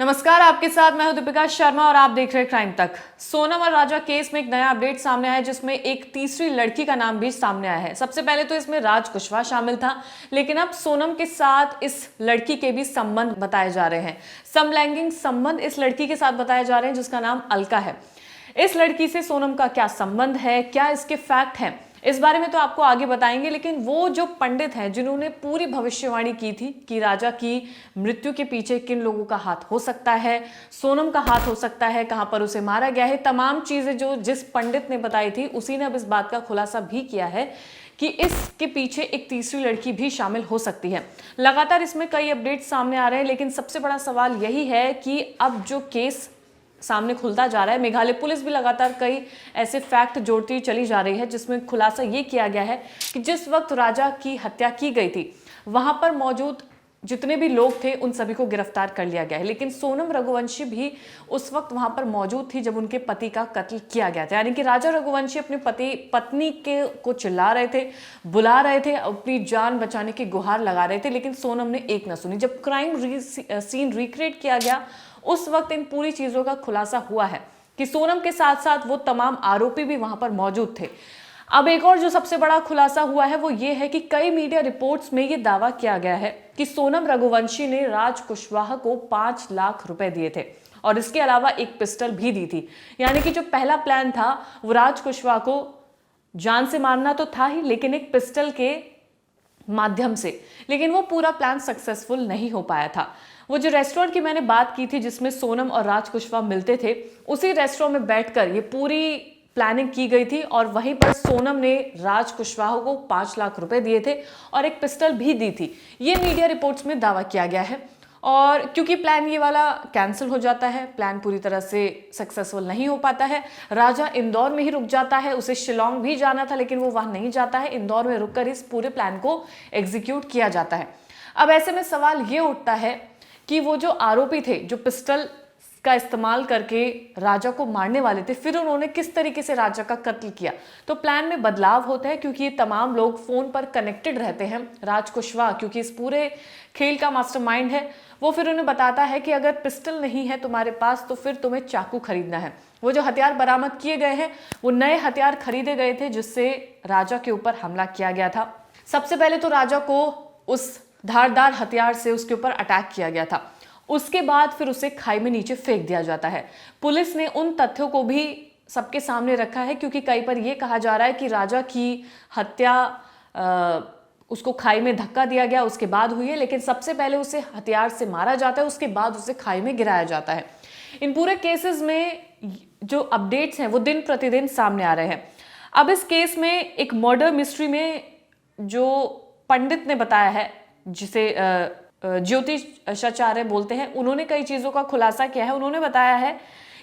नमस्कार, आपके साथ मैं हूं दीपिका शर्मा और आप देख रहे हैं क्राइम तक। सोनम और राजा केस में एक नया अपडेट सामने आया है जिसमें एक तीसरी लड़की का नाम भी सामने आया है। सबसे पहले तो इसमें राज कुशवाहा शामिल था, लेकिन अब सोनम के साथ इस लड़की के भी संबंध बताए जा रहे हैं। समलैंगिक संबंध इस लड़की के साथ बताए जा रहे हैं जिसका नाम अलका है। इस लड़की से सोनम का क्या संबंध है, क्या इसके फैक्ट हैं, इस बारे में तो आपको आगे बताएंगे। लेकिन वो जो पंडित हैं जिन्होंने पूरी भविष्यवाणी की थी कि राजा की मृत्यु के पीछे किन लोगों का हाथ हो सकता है, सोनम का हाथ हो सकता है, कहां पर उसे मारा गया है, तमाम चीजें जो जिस पंडित ने बताई थी उसी ने अब इस बात का खुलासा भी किया है कि इसके पीछे एक तीसरी लड़की भी शामिल हो सकती है। लगातार इसमें कई अपडेट सामने आ रहे हैं, लेकिन सबसे बड़ा सवाल यही है कि अब जो केस सामने खुलता जा रहा है, मेघालय पुलिस भी लगातार कई ऐसे फैक्ट जोड़ती चली जा रही है जिसमें खुलासा ये किया गया है कि जिस वक्त राजा की हत्या की गई थी वहां पर मौजूद जितने भी लोग थे उन सभी को गिरफ्तार कर लिया गया है। लेकिन सोनम रघुवंशी भी उस वक्त वहां पर मौजूद थी जब उनके पति का कत्ल किया गया था। यानी कि राजा रघुवंशी अपने पत्नी को चिल्ला रहे थे, बुला रहे थे, अपनी जान बचाने की गुहार लगा रहे थे, लेकिन सोनम ने एक न सुनी। जब क्राइम सीन रिक्रिएट किया गया उस वक्त इन पूरी चीजों का खुलासा हुआ है कि सोनम के साथ साथ वो तमाम आरोपी भी वहां पर मौजूद थे। अब एक और जो सबसे बड़ा खुलासा हुआ है वो ये है कि कई मीडिया रिपोर्ट्स में ये दावा किया गया है कि सोनम रघुवंशी ने राज कुशवाहा को 5 लाख रुपए दिए थे और इसके अलावा एक पिस्टल भी दी थी। यानी कि जो पहला प्लान था वो राज कुशवाहा को जान से मारना तो था ही, लेकिन एक पिस्टल के माध्यम से, लेकिन वो पूरा प्लान सक्सेसफुल नहीं हो पाया था। वो जो रेस्टोरेंट की मैंने बात की थी जिसमें सोनम और राज कुशवाहा मिलते थे, उसी रेस्टोरेंट में बैठकर ये पूरी प्लानिंग की गई थी और वहीं पर सोनम ने राज कुशवाहा को 5 लाख रुपए दिए थे और एक पिस्टल भी दी थी। ये मीडिया रिपोर्ट्स में दावा किया गया है। और क्योंकि प्लान ये वाला कैंसिल हो जाता है, प्लान पूरी तरह से सक्सेसफुल नहीं हो पाता है, राजा इंदौर में ही रुक जाता है। उसे शिलोंग भी जाना था लेकिन वो वहां नहीं जाता है, इंदौर में रुककर इस पूरे प्लान को एग्जीक्यूट किया जाता है। अब ऐसे में सवाल ये उठता है कि वो जो आरोपी थे जो पिस्टल का इस्तेमाल करके राजा को मारने वाले थे, फिर उन्होंने किस तरीके से राजा का कत्ल किया। तो प्लान में बदलाव होता है क्योंकि ये तमाम लोग फोन पर कनेक्टेड रहते हैं। राज कुशवाहा क्योंकि इस पूरे खेल का मास्टरमाइंड है, वो फिर उन्हें बताता है कि अगर पिस्टल नहीं है तुम्हारे पास तो फिर तुम्हें चाकू खरीदना है। वो जो हथियार बरामद किए गए हैं वो नए हथियार खरीदे गए थे जिससे राजा के ऊपर हमला किया गया था। सबसे पहले तो राजा को उस धारदार हथियार से उसके ऊपर अटैक किया गया था, उसके बाद फिर उसे खाई में नीचे फेंक दिया जाता है। पुलिस ने उन तथ्यों को भी सबके सामने रखा है क्योंकि कई पर यह कहा जा रहा है कि राजा की हत्या उसको खाई में धक्का दिया गया उसके बाद हुई है, लेकिन सबसे पहले उसे हथियार से मारा जाता है, उसके बाद उसे खाई में गिराया जाता है। इन पूरे केसेस में जो अपडेट्स हैं वो दिन प्रतिदिन सामने आ रहे हैं। अब इस केस में एक मर्डर मिस्ट्री में जो पंडित ने बताया है, जिसे ज्योतिषाचार्य बोलते हैं, उन्होंने कई चीजों का खुलासा किया है। उन्होंने बताया है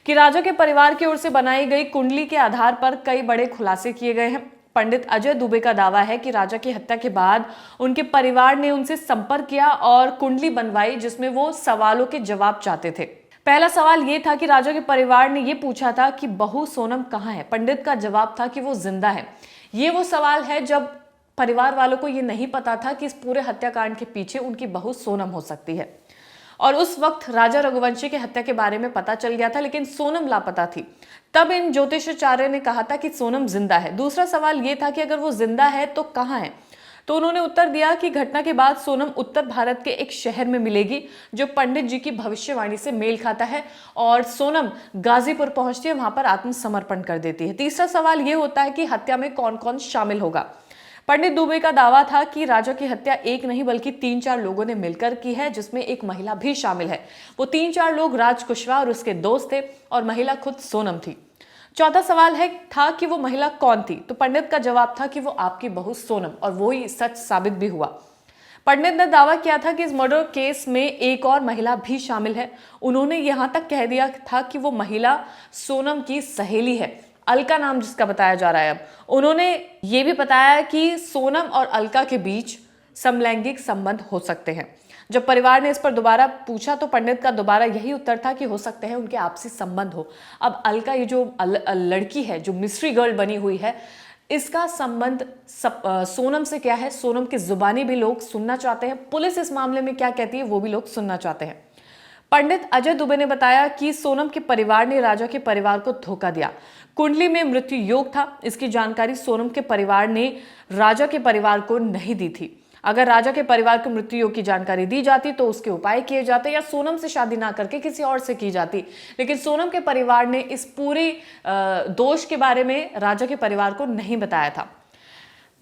कि राजा के परिवार की ओर से बनाई गई कुंडली के आधार पर कई बड़े खुलासे किए गए हैं। पंडित अजय दुबे का दावा है कि राजा की हत्या के बाद उनके परिवार ने उनसे संपर्क किया और कुंडली बनवाई जिसमें वो सवालों के जवाब चाहते थे। पहला सवाल ये था कि राजा के परिवार ने ये पूछा था कि बहू सोनम कहाँ है। पंडित का जवाब था कि वो जिंदा है। ये वो सवाल है जब परिवार वालों को ये नहीं पता था कि इस पूरे हत्याकांड के पीछे उनकी बहू सोनम हो सकती है। और उस वक्त राजा रघुवंशी की हत्या के बारे में पता चल गया था लेकिन सोनम लापता थी। तब इन ज्योतिषाचार्य ने कहा था कि सोनम जिंदा है। दूसरा सवाल यह था कि अगर वो जिंदा है तो कहाँ है। तो उन्होंने उत्तर दिया कि घटना के बाद सोनम उत्तर भारत के एक शहर में मिलेगी जो पंडित जी की भविष्यवाणी से मेल खाता है और सोनम गाजीपुर पहुंचती है, वहां पर आत्मसमर्पण कर देती है। तीसरा सवाल यह होता है कि हत्या में कौन कौन शामिल होगा। पंडित दुबे का दावा था कि राजा की हत्या एक नहीं बल्कि 3-4 लोगों ने मिलकर की है जिसमें एक महिला भी शामिल है। वो 3-4 लोग राज कुशवाहा और उसके दोस्त थे और महिला खुद सोनम थी। चौथा सवाल था कि वो महिला कौन थी। तो पंडित का जवाब था कि वो आपकी बहू सोनम, और वो ही सच साबित भी हुआ। पंडित ने दावा किया था कि इस मर्डर केस में एक और महिला भी शामिल है। उन्होंने यहां तक कह दिया था कि वो महिला सोनम की सहेली है, अलका नाम जिसका बताया जा रहा है। अब उन्होंने ये भी बताया कि सोनम और अलका के बीच समलैंगिक संबंध हो सकते हैं। जब परिवार ने इस पर दोबारा पूछा तो पंडित का दोबारा यही उत्तर था कि हो सकते हैं उनके आपसी संबंध हो। अब अलका ये जो लड़की है जो मिस्ट्री गर्ल बनी हुई है, इसका संबंध सोनम से क्या है, सोनम की जुबानी भी लोग सुनना चाहते हैं। पुलिस इस मामले में क्या कहती है वो भी लोग सुनना चाहते हैं। पंडित अजय दुबे ने बताया कि सोनम के परिवार ने राजा के परिवार को धोखा दिया। कुंडली में मृत्यु योग था। इसकी जानकारी सोनम के परिवार ने राजा के परिवार को नहीं दी थी। अगर राजा के परिवार को मृत्यु योग की जानकारी दी जाती तो उसके उपाय किए जाते या सोनम से शादी ना करके किसी और से की जाती। लेकिन सोनम के परिवार ने इस पूरे दोष के बारे में राजा के परिवार को नहीं बताया था।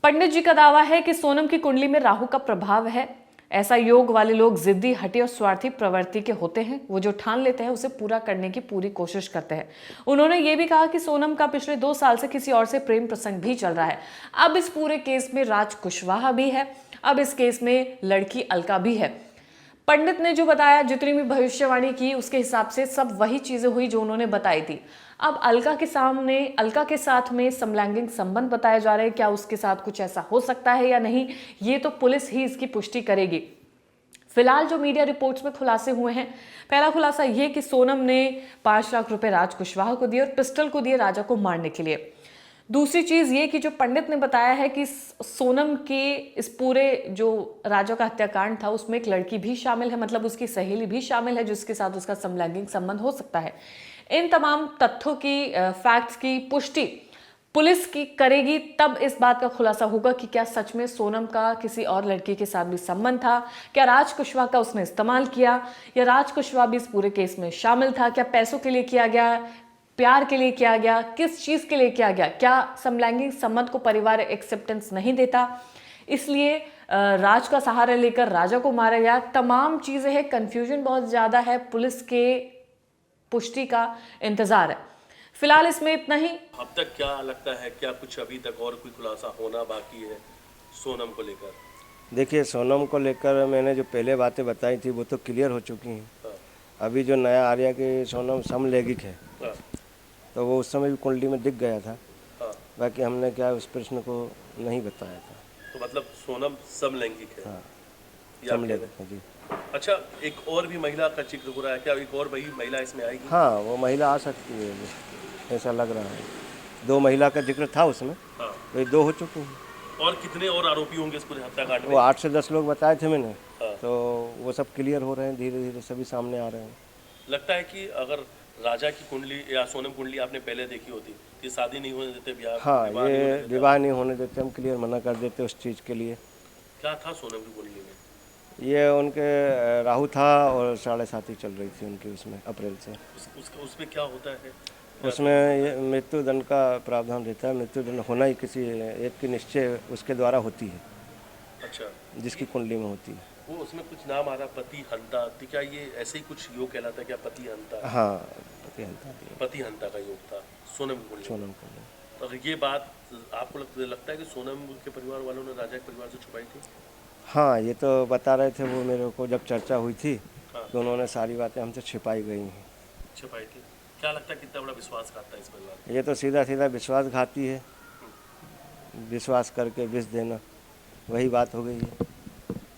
पंडित जी का दावा है कि सोनम की कुंडली में राहु का प्रभाव है। ऐसा योग वाले लोग जिद्दी, हठी और स्वार्थी प्रवृत्ति के होते हैं। वो जो ठान लेते हैं उसे पूरा करने की पूरी कोशिश करते हैं। उन्होंने ये भी कहा कि सोनम का पिछले 2 साल से किसी और से प्रेम प्रसंग भी चल रहा है। अब इस पूरे केस में राज कुशवाहा भी है। अब इस केस में लड़की अलका भी है। पंडित ने जो बताया, जितनी भी भविष्यवाणी की, उसके हिसाब से सब वही चीजें हुई जो उन्होंने बताई थी। अब अलका के साथ में समलैंगिक संबंध बताए जा रहे हैं। क्या उसके साथ कुछ ऐसा हो सकता है या नहीं, ये तो पुलिस ही इसकी पुष्टि करेगी। फिलहाल जो मीडिया रिपोर्ट्स में खुलासे हुए हैं, पहला खुलासा ये कि सोनम ने 5 लाख रुपए राज कुशवाहा को दिए और पिस्टल को दिए राजा को मारने के लिए। दूसरी चीज ये कि जो पंडित ने बताया है कि सोनम के इस पूरे जो राजा का हत्याकांड था उसमें एक लड़की भी शामिल है, मतलब उसकी सहेली भी शामिल है जिसके साथ उसका समलैंगिक संबंध हो सकता है। इन तमाम तथ्यों की, फैक्ट्स की पुष्टि पुलिस की करेगी, तब इस बात का खुलासा होगा कि क्या सच में सोनम का किसी और लड़की के साथ भी संबंध था, क्या राज कुशवाहा का उसने इस्तेमाल किया, या राज कुशवाहा भी इस पूरे केस में शामिल था। क्या पैसों के लिए किया गया, प्यार के लिए किया गया, किस चीज के लिए किया गया, क्या समलैंगिक संबंध को परिवार एक्सेप्टेंस नहीं देता इसलिए राज का सहारा लेकर राजा को मारा गया। तमाम चीजें हैं, कंफ्यूजन बहुत ज्यादा है। पुलिस के पुष्टि का इंतजार है। फिलहाल इसमें इतना ही। अब तक क्या लगता है, क्या कुछ अभी तक और कोई खुलासा होना बाकी है सोनम को लेकर? देखिए, सोनम को लेकर मैंने जो पहले बातें बताई थी वो तो क्लियर हो चुकी हैं। हाँ। अभी जो नया आ रहा कि सोनम समलैंगिक है, हाँ। तो वो उस समय भी कुंडली में दिख गया था। हाँ। बाकी हमने क्या उस प्रश्न को नहीं बताया था। तो मतलब सोनम समलैंगिक है? हाँ, ये आप कह रहे समलैंगिक है जी। हैं। अच्छा, एक और भी महिला का जिक्र हो रहा है, क्या एक और वही महिला इसमें आएगी? हाँ, वो महिला आ सकती है, ऐसा लग रहा है। 2 महिला का जिक्र था उसमें, हाँ। तो 2 हो चुकी हैं। और कितने और आरोपी होंगे इस पूरे हत्याकांड में? वो 8 से 10 लोग बताए थे मैंने। हाँ। तो वो सब क्लियर हो रहे हैं, धीरे धीरे सभी सामने आ रहे हैं। लगता है कि अगर राजा की कुंडली या सोनम कुंडली आपने पहले देखी होती, ये शादी नहीं होने देते, ब्याह हाँ, विवाह नहीं होने ये देते। विवाह नहीं होने देते, हम क्लियर मना कर देते उस चीज़ के लिए। क्या था सोनम की कुंडली में? ये उनके राहु था और 7.5 चल रही थी उनकी, उसमें अप्रैल से। उसमें क्या होता है? उसमें ये मृत्युदंड का प्रावधान रहता है। मृत्युदंड होना ही किसी एक की निश्चय उसके द्वारा होती है, अच्छा, जिसकी कुंडली में होती है। वो उसमें कुछ नाम आ रहा, पति हंता, तो क्या ये ऐसे ही कुछ योग कहलाता है क्या, पति हंता? हाँ, पति हंता थी, पति हंता का योग था सोनम की कुंडली में। सोनम कुंडली। तो अगर ये बात आपको लगता है कि सोनम के परिवार वालों ने राजा के परिवार से छुपाई थी? हाँ, ये तो बता रहे थे वो मेरे को, जब चर्चा हुई थी हाँ। तो उन्होंने सारी बातें हमसे छिपाई गई हैं। छुपाई थी। क्या लगता है कितना बड़ा विश्वासघात था इस परिवार? ये तो सीधा सीधा विश्वासघाती है। विश्वास करके विष देना, वही बात हो गई है।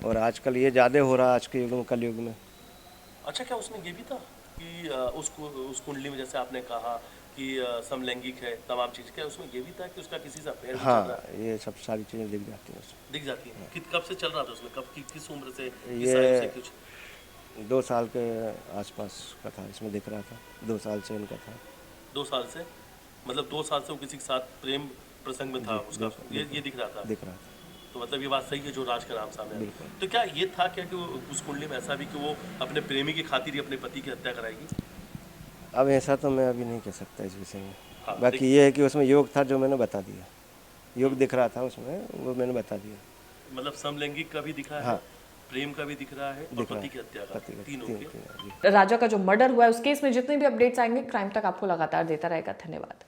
और आजकल ये ज़्यादा हो रहा है आज के युग में, कलयुग में। अच्छा, क्या उसमें ये भी था कि उस कुंडली में जैसे आपने कहा कि समलैंगिक है तमाम चीज़, क्या उसमें ये भी था कि उसका किसी से अफेयर भी चल रहा है? हाँ, ये सब सारी चीज़ें दिख जाती हैं उसमें। दिख जाती है। कब से चल रहा था उसमें, किस उम्र से, किस ये आयु से कुछ? 2 साल के आसपास का था, इसमें दिख रहा था। 2 साल से इनका था। 2 साल से, मतलब 2 साल से वो किसी के साथ प्रेम प्रसंग में था उसका, ये दिख रहा था? दिख रहा था। तो मतलब ये बात सही है जो राज का नाम सामने आया। बिल्कुल। तो क्या ये था क्या कि वो उस कुंडली में ऐसा भी कि वो अपने प्रेमी की खातिर ही अपने पति की हत्या कराएगी? अब ऐसा तो मैं अभी नहीं कह सकता इस विषय में। हाँ, बाकी ये है कि उसमें योग था जो मैंने बता दिया। योग दिख रहा था उसमें, वो मैंने बता दिया। मतलब समलैंगिक का भी दिखा है, हाँ। प्रेम का भी दिख रहा है और पति की हत्या का, तीनों के। जी। राजा का जो मर्डर हुआ है उस केस में जितने भी अपडेट्स आएंगे क्राइम तक आपको लगातार देता रहेगा। धन्यवाद।